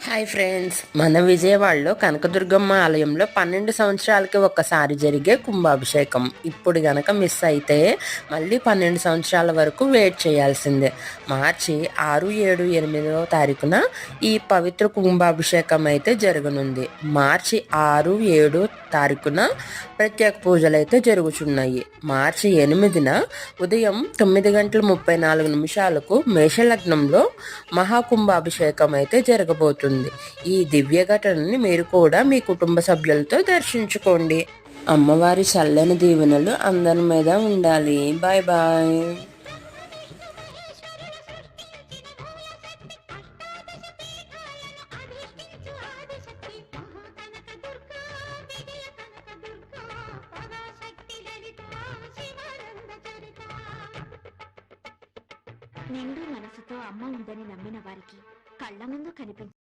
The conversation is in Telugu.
హాయ్ ఫ్రెండ్స్, మన విజయవాడలో కనకదుర్గమ్మ ఆలయంలో 12 సంవత్సరాలకి ఒక్కసారి జరిగే కుంభాభిషేకం. ఇప్పుడు గనక మిస్ అయితే మళ్ళీ 12 సంవత్సరాల వరకు వెయిట్ చేయాల్సిందే. మార్చి 6, 7, 8వ తారీఖున ఈ పవిత్ర కుంభాభిషేకం అయితే జరగనుంది. మార్చి 6, 7 తారీఖున ప్రత్యేక పూజలు అయితే జరుగుతున్నాయి. మార్చి 8న ఉదయం 9:34 మేషలగ్నంలో మహాకుంభాభిషేకం అయితే జరగబోతుంది. ఈ దివ్య ఘటనని మీరు కూడా మీ కుటుంబ సభ్యులతో దర్శించుకోండి. అమ్మవారి చల్లని దీవెనలు అందరి మీద ఉండాలి. Bye bye. నిండు మనసుతో అమ్మ ఉందని నమ్మిన వారికి కళ్ళ ముందు కనిపించే